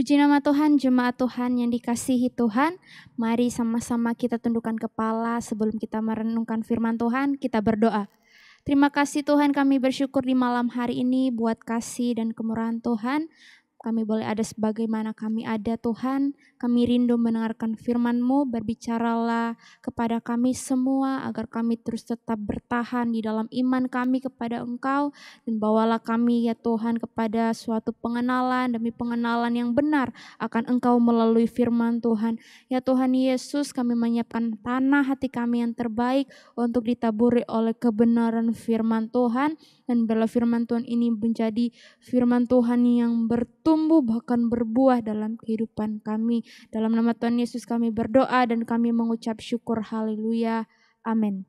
Puji nama Tuhan, jemaat Tuhan yang dikasihi Tuhan. Mari sama-sama kita tundukkan kepala sebelum kita merenungkan firman Tuhan, kita berdoa. Terima kasih Tuhan, kami bersyukur di malam hari ini buat kasih dan kemurahan Tuhan. Kami boleh ada sebagaimana kami ada Tuhan. Kami rindu mendengarkan firman-Mu, berbicaralah kepada kami semua agar kami terus tetap bertahan di dalam iman kami kepada Engkau. Dan bawalah kami ya Tuhan kepada suatu pengenalan demi pengenalan yang benar akan Engkau melalui firman Tuhan. Ya Tuhan Yesus, kami menyiapkan tanah hati kami yang terbaik untuk ditaburi oleh kebenaran firman Tuhan. Dan biarlah firman Tuhan ini menjadi firman Tuhan yang bertumbuh bahkan berbuah dalam kehidupan kami. Dalam nama Tuhan Yesus kami berdoa dan kami mengucap syukur. Haleluya. Amin.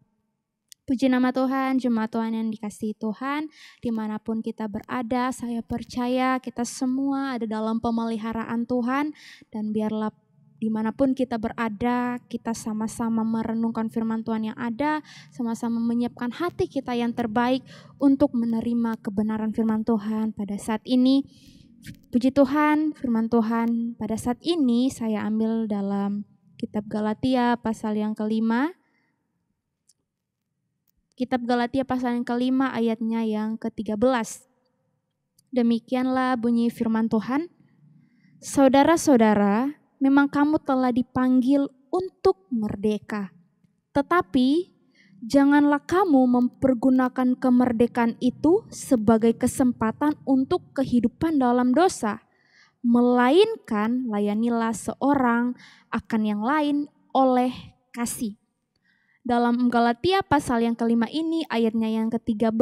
Puji nama Tuhan, jemaat Tuhan yang dikasihi Tuhan. Dimanapun kita berada, saya percaya kita semua ada dalam pemeliharaan Tuhan. Dan biarlah dimanapun kita berada, kita sama-sama merenungkan firman Tuhan yang ada, sama-sama menyiapkan hati kita yang terbaik untuk menerima kebenaran firman Tuhan pada saat ini. Puji Tuhan, firman Tuhan pada saat ini saya ambil dalam kitab Galatia pasal yang kelima. Kitab Galatia pasal yang kelima ayatnya yang ke-13. Demikianlah bunyi firman Tuhan. Saudara-saudara, memang kamu telah dipanggil untuk merdeka. Tetapi janganlah kamu mempergunakan kemerdekaan itu sebagai kesempatan untuk kehidupan dalam dosa. Melainkan layanilah seorang akan yang lain oleh kasih. Dalam Galatia pasal yang kelima ini ayatnya yang ke-13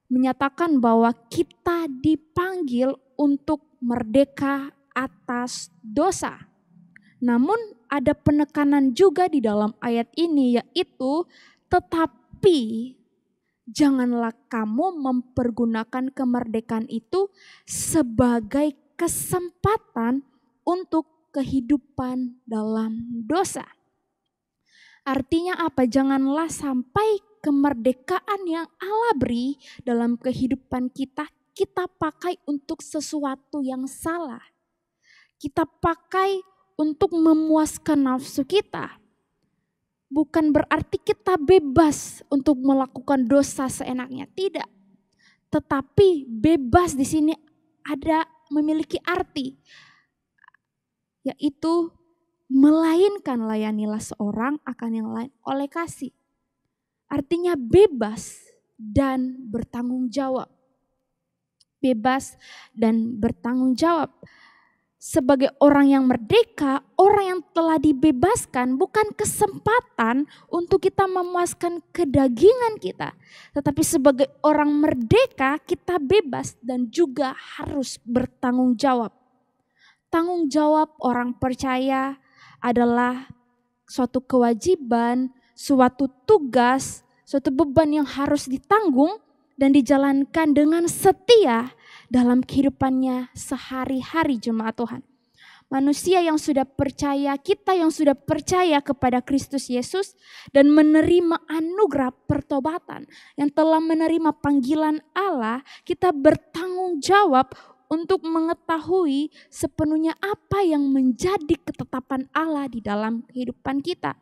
menyatakan bahwa kita dipanggil untuk merdeka atas dosa. Namun ada penekanan juga di dalam ayat ini, yaitu tetapi janganlah kamu mempergunakan kemerdekaan itu sebagai kesempatan untuk kehidupan dalam dosa. Artinya apa? Janganlah sampai kemerdekaan yang Allah beri dalam kehidupan kita pakai untuk sesuatu yang salah. Kita pakai untuk memuaskan nafsu kita. Bukan berarti kita bebas untuk melakukan dosa seenaknya, tidak. Tetapi bebas di sini ada memiliki arti, yaitu melainkan layanilah seorang akan yang lain oleh kasih. Artinya bebas dan bertanggung jawab. Bebas dan bertanggung jawab. Sebagai orang yang merdeka, orang yang telah dibebaskan bukan kesempatan untuk kita memuaskan kedagingan kita. Tetapi sebagai orang merdeka kita bebas dan juga harus bertanggung jawab. Tanggung jawab orang percaya adalah suatu kewajiban, suatu tugas, suatu beban yang harus ditanggung dan dijalankan dengan setia dalam kehidupannya sehari-hari jemaat Tuhan. Manusia yang sudah percaya, kita yang sudah percaya kepada Kristus Yesus dan menerima anugerah pertobatan, yang telah menerima panggilan Allah, kita bertanggung jawab untuk mengetahui sepenuhnya apa yang menjadi ketetapan Allah di dalam kehidupan kita.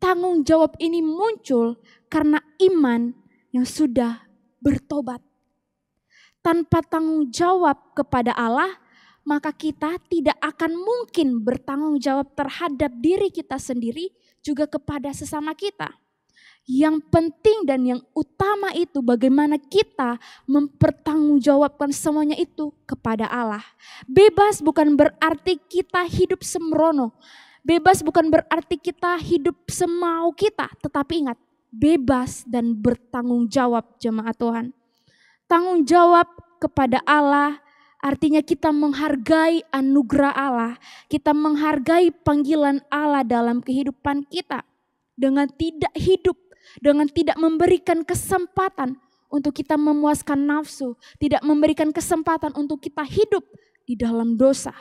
Tanggung jawab ini muncul karena iman yang sudah bertobat. Tanpa tanggung jawab kepada Allah, maka kita tidak akan mungkin bertanggung jawab terhadap diri kita sendiri, juga kepada sesama kita. Yang penting dan yang utama itu bagaimana kita mempertanggungjawabkan semuanya itu kepada Allah. Bebas bukan berarti kita hidup sembrono. Bebas bukan berarti kita hidup semau kita. Tetapi ingat, bebas dan bertanggung jawab jemaat Tuhan. Tanggung jawab kepada Allah artinya kita menghargai anugerah Allah. Kita menghargai panggilan Allah dalam kehidupan kita. Dengan tidak hidup, dengan tidak memberikan kesempatan untuk kita memuaskan nafsu. Tidak memberikan kesempatan untuk kita hidup di dalam dosa.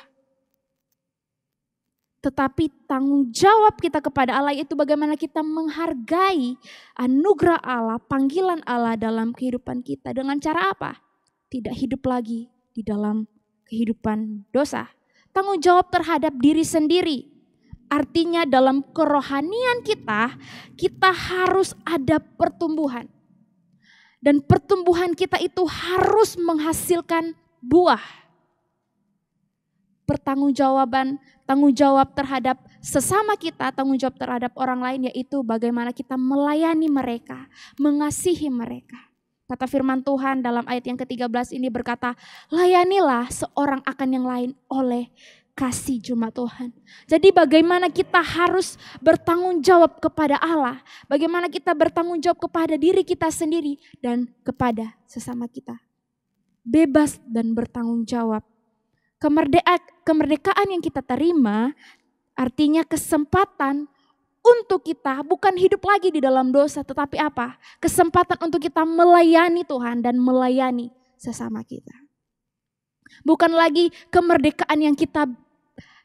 Tetapi tanggung jawab kita kepada Allah itu bagaimana kita menghargai anugerah Allah, panggilan Allah dalam kehidupan kita. Dengan cara apa? Tidak hidup lagi di dalam kehidupan dosa. Tanggung jawab terhadap diri sendiri. Artinya dalam kerohanian kita harus ada pertumbuhan. Dan pertumbuhan kita itu harus menghasilkan buah. Tanggung jawab terhadap sesama kita, tanggung jawab terhadap orang lain, yaitu bagaimana kita melayani mereka, mengasihi mereka. Kata firman Tuhan dalam ayat yang ke-13 ini berkata, layanilah seorang akan yang lain oleh kasih jemaat Tuhan. Jadi bagaimana kita harus bertanggung jawab kepada Allah, bagaimana kita bertanggung jawab kepada diri kita sendiri dan kepada sesama kita. Bebas dan bertanggung jawab. Kemerdekaan yang kita terima artinya kesempatan untuk kita bukan hidup lagi di dalam dosa, tetapi apa? Kesempatan untuk kita melayani Tuhan dan melayani sesama kita. Bukan lagi kemerdekaan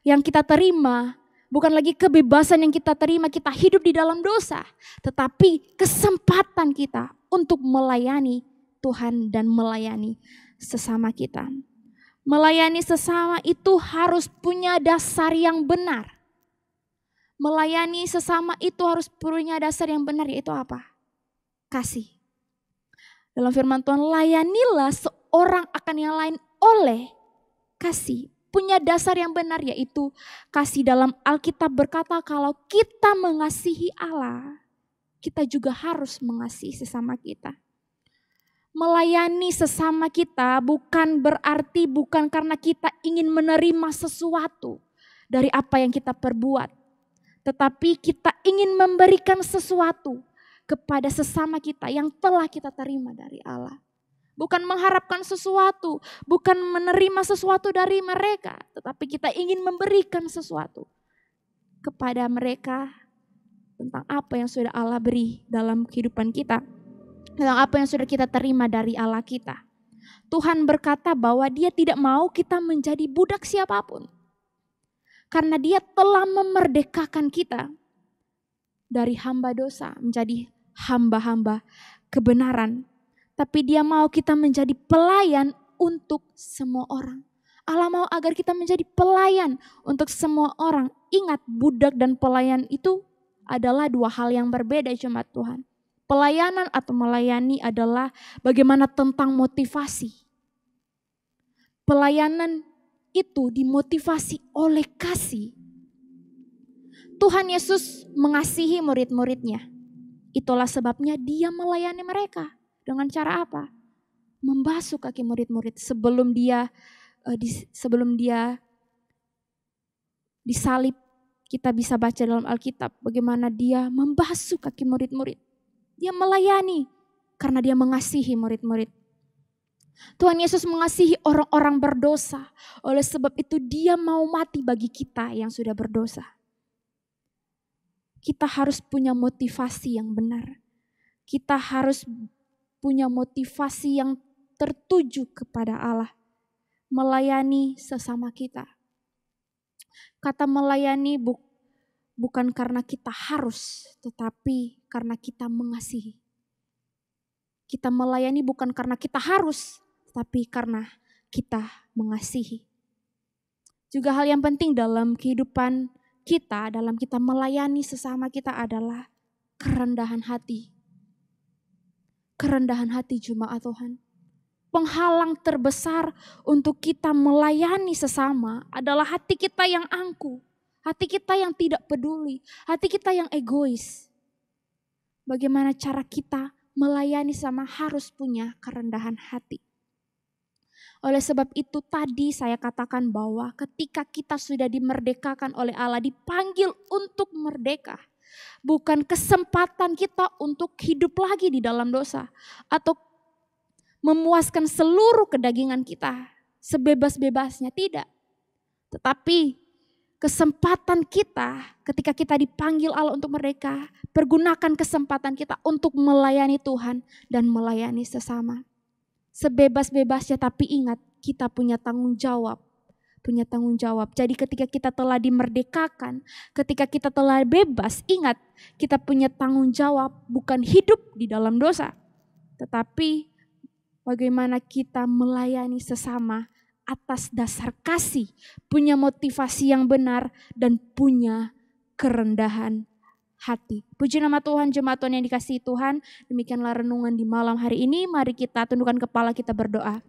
yang kita terima, bukan lagi kebebasan yang kita terima, kita hidup di dalam dosa, tetapi kesempatan kita untuk melayani Tuhan dan melayani sesama kita. Melayani sesama itu harus punya dasar yang benar. Melayani sesama itu harus punya dasar yang benar, yaitu apa? Kasih. Dalam firman Tuhan, layanilah seorang akan yang lain oleh kasih. Punya dasar yang benar, yaitu kasih. Dalam Alkitab berkata kalau kita mengasihi Allah, kita juga harus mengasihi sesama kita. Melayani sesama kita bukan karena kita ingin menerima sesuatu dari apa yang kita perbuat. Tetapi kita ingin memberikan sesuatu kepada sesama kita yang telah kita terima dari Allah. Bukan mengharapkan sesuatu, bukan menerima sesuatu dari mereka. Tetapi kita ingin memberikan sesuatu kepada mereka tentang apa yang sudah Allah beri dalam kehidupan kita. Tentang apa yang sudah kita terima dari Allah kita. Tuhan berkata bahwa Dia tidak mau kita menjadi budak siapapun. Karena Dia telah memerdekakan kita dari hamba dosa menjadi hamba-hamba kebenaran. Tapi Dia mau kita menjadi pelayan untuk semua orang. Allah mau agar kita menjadi pelayan untuk semua orang. Ingat, budak dan pelayan itu adalah dua hal yang berbeda jemaat Tuhan. Pelayanan atau melayani adalah bagaimana tentang motivasi. Pelayanan itu dimotivasi oleh kasih. Tuhan Yesus mengasihi murid-muridnya. Itulah sebabnya Dia melayani mereka. Dengan cara apa? Membasuh kaki murid-murid sebelum dia disalib. Kita bisa baca dalam Alkitab bagaimana Dia membasuh kaki murid-murid. Dia melayani karena Dia mengasihi murid-murid. Tuhan Yesus mengasihi orang-orang berdosa. Oleh sebab itu Dia mau mati bagi kita yang sudah berdosa. Kita harus punya motivasi yang benar. Kita harus punya motivasi yang tertuju kepada Allah. Melayani sesama kita. Kata melayani bukan karena kita harus, tetapi karena kita mengasihi. Kita melayani bukan karena kita harus, tapi karena kita mengasihi. Juga hal yang penting dalam kehidupan kita, dalam kita melayani sesama kita adalah kerendahan hati. Kerendahan hati jemaat Tuhan. Penghalang terbesar untuk kita melayani sesama adalah hati kita yang angkuh. Hati kita yang tidak peduli, hati kita yang egois. Bagaimana cara kita melayani sama harus punya kerendahan hati. Oleh sebab itu tadi saya katakan bahwa ketika kita sudah dimerdekakan oleh Allah, dipanggil untuk merdeka. Bukan kesempatan kita untuk hidup lagi di dalam dosa. Atau memuaskan seluruh kedagingan kita sebebas-bebasnya, tidak. Tetapi kesempatan kita ketika kita dipanggil Allah untuk merdeka, pergunakan kesempatan kita untuk melayani Tuhan dan melayani sesama. Sebebas-bebasnya, tapi ingat kita punya tanggung jawab. Punya tanggung jawab. Jadi ketika kita telah dimerdekakan, ketika kita telah bebas, ingat kita punya tanggung jawab bukan hidup di dalam dosa. Tetapi bagaimana kita melayani sesama atas dasar kasih, punya motivasi yang benar, dan punya kerendahan hati. Puji nama Tuhan, jemaat Tuhan yang dikasihi Tuhan. Demikianlah renungan di malam hari ini. Mari kita tundukkan kepala, kita berdoa.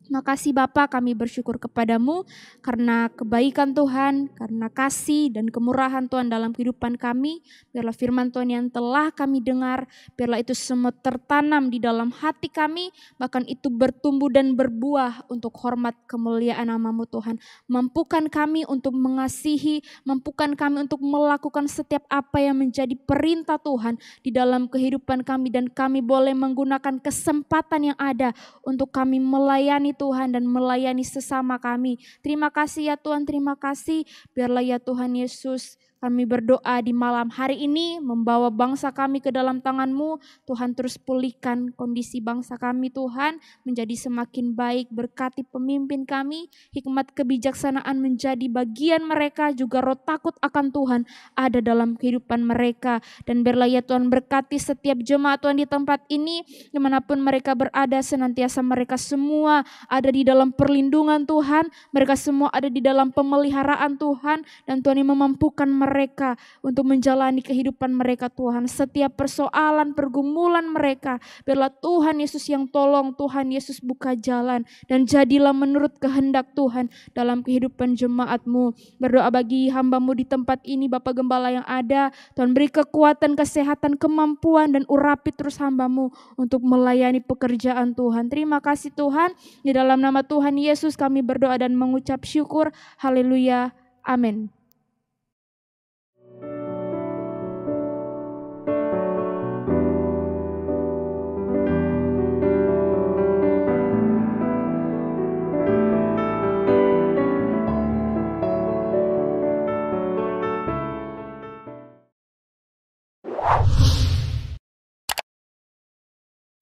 Makasih Bapa, kami bersyukur kepadamu karena kebaikan Tuhan, karena kasih dan kemurahan Tuhan dalam kehidupan kami. Biarlah firman Tuhan yang telah kami dengar, biarlah itu semua tertanam di dalam hati kami, bahkan itu bertumbuh dan berbuah untuk hormat kemuliaan nama-Mu Tuhan. Mampukan kami untuk mengasihi, mampukan kami untuk melakukan setiap apa yang menjadi perintah Tuhan di dalam kehidupan kami, dan kami boleh menggunakan kesempatan yang ada untuk kami melayani Tuhan dan melayani sesama kami. Terima kasih ya Tuhan, terima kasih. Biarlah ya Tuhan Yesus, kami berdoa di malam hari ini membawa bangsa kami ke dalam tangan-Mu. Tuhan terus pulihkan kondisi bangsa kami Tuhan, menjadi semakin baik. Berkati pemimpin kami, hikmat kebijaksanaan menjadi bagian mereka, juga roh takut akan Tuhan ada dalam kehidupan mereka. Dan biarlah ya Tuhan berkati setiap jemaat Tuhan di tempat ini, dimanapun mereka berada, senantiasa mereka semua ada di dalam perlindungan Tuhan, mereka semua ada di dalam pemeliharaan Tuhan, dan Tuhan yang memampukan mereka untuk menjalani kehidupan mereka Tuhan. Setiap persoalan, pergumulan mereka, biarlah Tuhan Yesus yang tolong, Tuhan Yesus buka jalan, dan jadilah menurut kehendak Tuhan dalam kehidupan jemaat-Mu. Berdoa bagi hamba-Mu di tempat ini, Bapak Gembala yang ada, Tuhan beri kekuatan, kesehatan, kemampuan, dan urapi terus hamba-Mu untuk melayani pekerjaan Tuhan. Terima kasih Tuhan, di dalam nama Tuhan Yesus kami berdoa dan mengucap syukur. Haleluya, amin.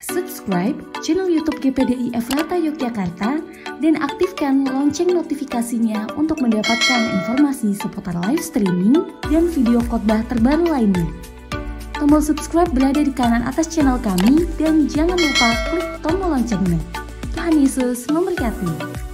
Subscribe channel YouTube GPDI Efrata Yogyakarta dan aktifkan lonceng notifikasinya untuk mendapatkan informasi seputar live streaming dan video khotbah terbaru lainnya. Tombol subscribe berada di kanan atas channel kami dan jangan lupa klik tombol loncengnya. Tuhan Yesus memberkati.